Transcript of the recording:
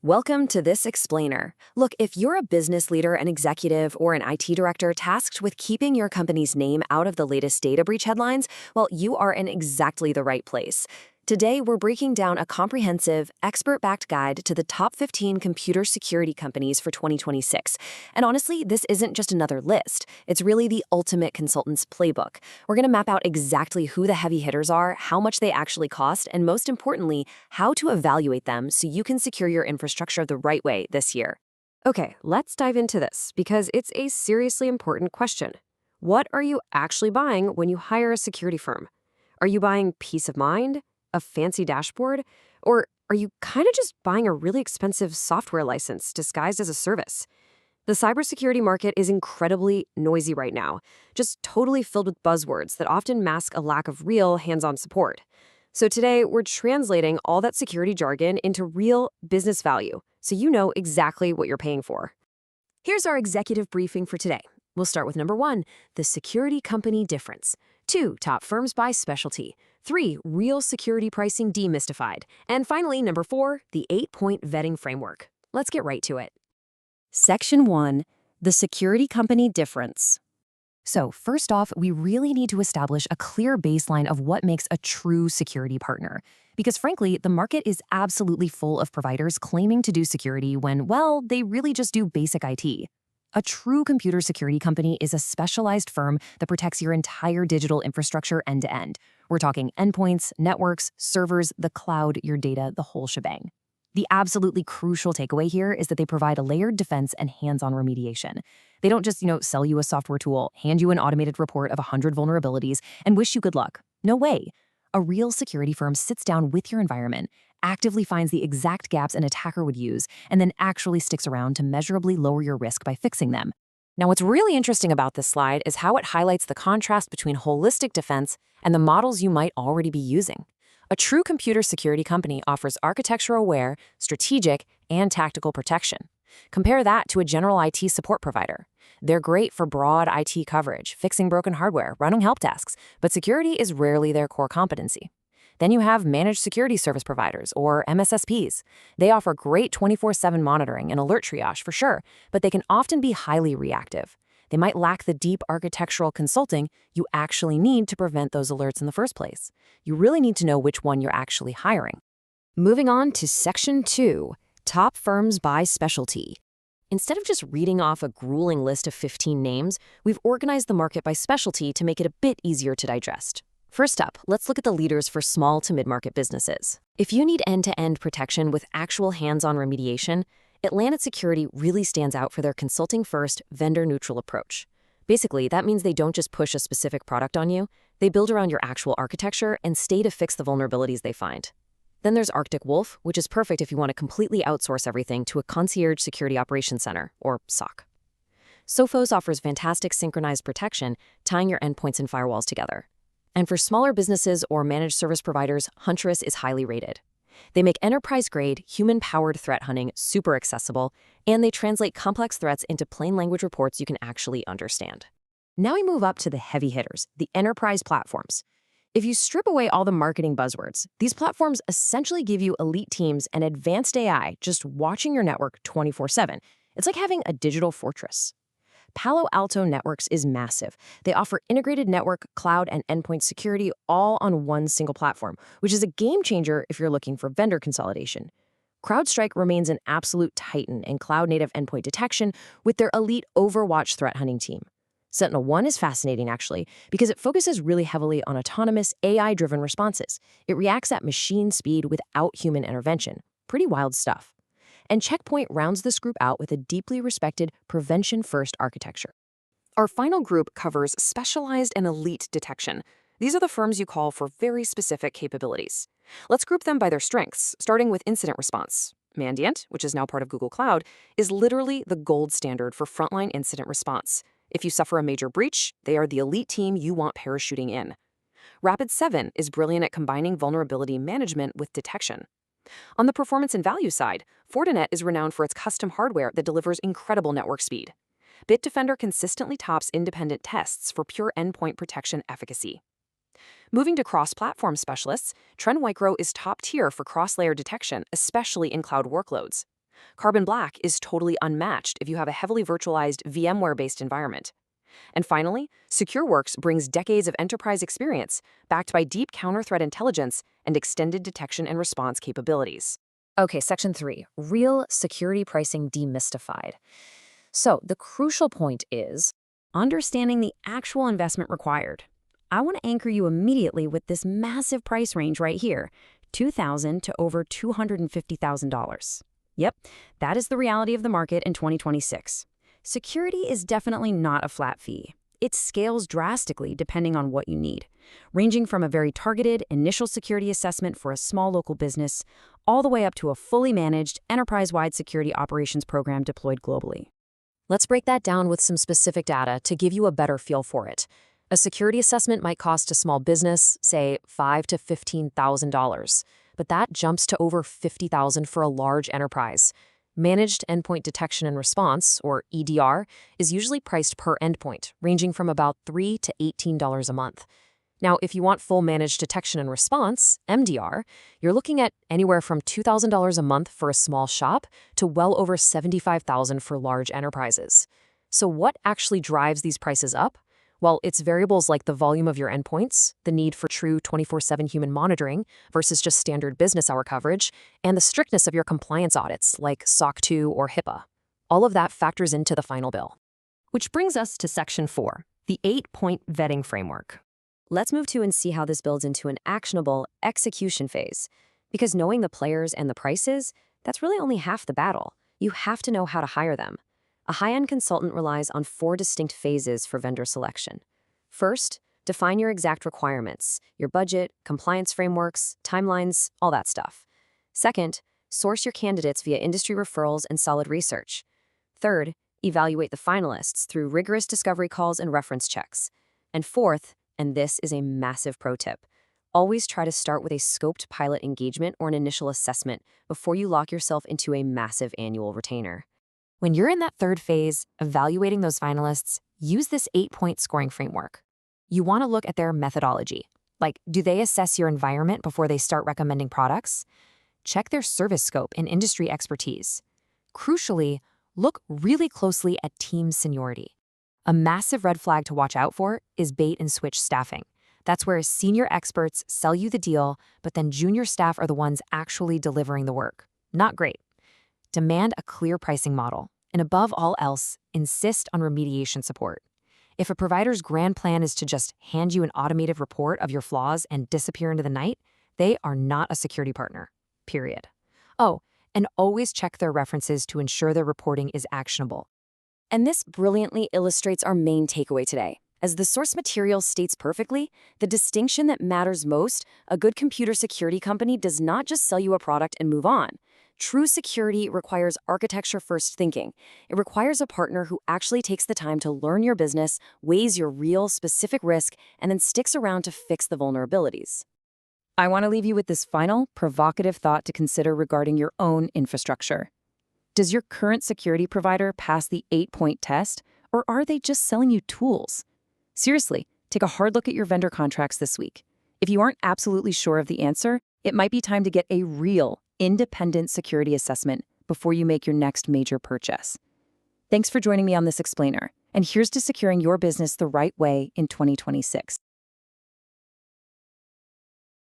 Welcome to this explainer. Look, if you're a business leader, an executive, or an IT director tasked with keeping your company's name out of the latest data breach headlines, well, you are in exactly the right place. Today, we're breaking down a comprehensive, expert-backed guide to the top 15 computer security companies for 2026. And honestly, this isn't just another list. It's really the ultimate consultant's playbook. We're going to map out exactly who the heavy hitters are, how much they actually cost, and most importantly, how to evaluate them so you can secure your infrastructure the right way this year. Okay, let's dive into this because it's a seriously important question. What are you actually buying when you hire a security firm? Are you buying peace of mind, a fancy dashboard, or are you kind of just buying a really expensive software license disguised as a service? The cybersecurity market is incredibly noisy right now, just totally filled with buzzwords that often mask a lack of real hands-on support. So today, we're translating all that security jargon into real business value, so you know exactly what you're paying for. Here's our executive briefing for today. We'll start with number 1, the security company difference. 2, top firms by specialty. 3, real security pricing demystified. And finally, number 4, the 8-point vetting framework. Let's get right to it. Section 1, the security company difference. So first off, we really need to establish a clear baseline of what makes a true security partner. Because frankly, the market is absolutely full of providers claiming to do security when, well, they really just do basic IT. A true computer security company is a specialized firm that protects your entire digital infrastructure end-to-end. We're talking endpoints, networks, servers, the cloud, your data, the whole shebang. The absolutely crucial takeaway here is that they provide a layered defense and hands-on remediation. They don't just, sell you a software tool, hand you an automated report of 100 vulnerabilities, and wish you good luck. No way. A real security firm sits down with your environment, actively finds the exact gaps an attacker would use, and then actually sticks around to measurably lower your risk by fixing them. Now, what's really interesting about this slide is how it highlights the contrast between holistic defense and the models you might already be using. A true computer security company offers architecture-aware, strategic, and tactical protection. Compare that to a general IT support provider. They're great for broad IT coverage, fixing broken hardware, running help desks, but security is rarely their core competency. Then you have managed security service providers, or MSSPs. They offer great 24/7 monitoring and alert triage for sure, but they can often be highly reactive. They might lack the deep architectural consulting you actually need to prevent those alerts in the first place. You really need to know which one you're actually hiring. Moving on to Section 2, top firms by specialty. Instead of just reading off a grueling list of 15 names, we've organized the market by specialty to make it a bit easier to digest. First up, let's look at the leaders for small to mid-market businesses. If you need end-to-end protection with actual hands-on remediation, Atlant Security really stands out for their consulting-first, vendor-neutral approach. Basically, that means they don't just push a specific product on you, they build around your actual architecture and stay to fix the vulnerabilities they find. Then there's Arctic Wolf, which is perfect if you want to completely outsource everything to a concierge security operations center, or SOC. Sophos offers fantastic synchronized protection, tying your endpoints and firewalls together. And for smaller businesses or managed service providers, Huntress is highly rated. They make enterprise-grade, human-powered threat hunting super accessible, and they translate complex threats into plain language reports you can actually understand. Now we move up to the heavy hitters, the enterprise platforms. If you strip away all the marketing buzzwords, these platforms essentially give you elite teams and advanced AI just watching your network 24/7. It's like having a digital fortress. Palo Alto Networks is massive. They offer integrated network, cloud, and endpoint security all on one single platform, which is a game changer if you're looking for vendor consolidation. CrowdStrike remains an absolute titan in cloud-native endpoint detection with their elite Overwatch threat hunting team. Sentinel-1 is fascinating, actually, because it focuses really heavily on autonomous, AI-driven responses. It reacts at machine speed without human intervention. Pretty wild stuff. And Checkpoint rounds this group out with a deeply respected prevention-first architecture. Our final group covers specialized and elite detection. These are the firms you call for very specific capabilities. Let's group them by their strengths, starting with incident response. Mandiant, which is now part of Google Cloud, is literally the gold standard for frontline incident response. If you suffer a major breach, they are the elite team you want parachuting in. Rapid7 is brilliant at combining vulnerability management with detection. On the performance and value side, Fortinet is renowned for its custom hardware that delivers incredible network speed. Bitdefender consistently tops independent tests for pure endpoint protection efficacy. Moving to cross-platform specialists, Trend Micro is top tier for cross-layer detection, especially in cloud workloads. Carbon Black is totally unmatched if you have a heavily virtualized VMware-based environment. And finally, SecureWorks brings decades of enterprise experience, backed by deep counter-threat intelligence and extended detection and response capabilities. Okay, Section 3, Real Security Pricing Demystified. So the crucial point is understanding the actual investment required. I want to anchor you immediately with this massive price range right here, $2,000 to over $250,000. Yep, that is the reality of the market in 2026. Security is definitely not a flat fee. It scales drastically depending on what you need, ranging from a very targeted initial security assessment for a small local business all the way up to a fully managed enterprise-wide security operations program deployed globally. Let's break that down with some specific data to give you a better feel for it. A security assessment might cost a small business, say, $5,000 to $15,000, but that jumps to over $50,000 for a large enterprise. Managed Endpoint Detection and Response, or EDR, is usually priced per endpoint, ranging from about $3 to $18 a month. Now, if you want full Managed Detection and Response, MDR, you're looking at anywhere from $2,000 a month for a small shop to well over $75,000 for large enterprises. So what actually drives these prices up? Well, it's variables like the volume of your endpoints, the need for true 24/7 human monitoring versus just standard business hour coverage, and the strictness of your compliance audits like SOC 2 or HIPAA. All of that factors into the final bill. Which brings us to Section 4, the 8-point vetting framework. Let's move to and see how this builds into an actionable execution phase. Because knowing the players and the prices, that's really only half the battle. You have to know how to hire them. A high-end consultant relies on 4 distinct phases for vendor selection. First, define your exact requirements, your budget, compliance frameworks, timelines, all that stuff. Second, source your candidates via industry referrals and solid research. Third, evaluate the finalists through rigorous discovery calls and reference checks. And fourth, and this is a massive pro tip, always try to start with a scoped pilot engagement or an initial assessment before you lock yourself into a massive annual retainer. When you're in that third phase, evaluating those finalists, use this 8-point scoring framework. You want to look at their methodology. Like, do they assess your environment before they start recommending products? Check their service scope and industry expertise. Crucially, look really closely at team seniority. A massive red flag to watch out for is bait and switch staffing. That's where senior experts sell you the deal, but then junior staff are the ones actually delivering the work. Not great. Demand a clear pricing model, and above all else, insist on remediation support. If a provider's grand plan is to just hand you an automated report of your flaws and disappear into the night, they are not a security partner, period. Oh, and always check their references to ensure their reporting is actionable. And this brilliantly illustrates our main takeaway today. As the source material states perfectly, the distinction that matters most, a good computer security company does not just sell you a product and move on. True security requires architecture-first thinking. It requires a partner who actually takes the time to learn your business, weighs your real, specific risk, and then sticks around to fix the vulnerabilities. I want to leave you with this final, provocative thought to consider regarding your own infrastructure. Does your current security provider pass the 8-point test, or are they just selling you tools? Seriously, take a hard look at your vendor contracts this week. If you aren't absolutely sure of the answer, it might be time to get a real, independent security assessment before you make your next major purchase. Thanks for joining me on this explainer, and here's to securing your business the right way in 2026.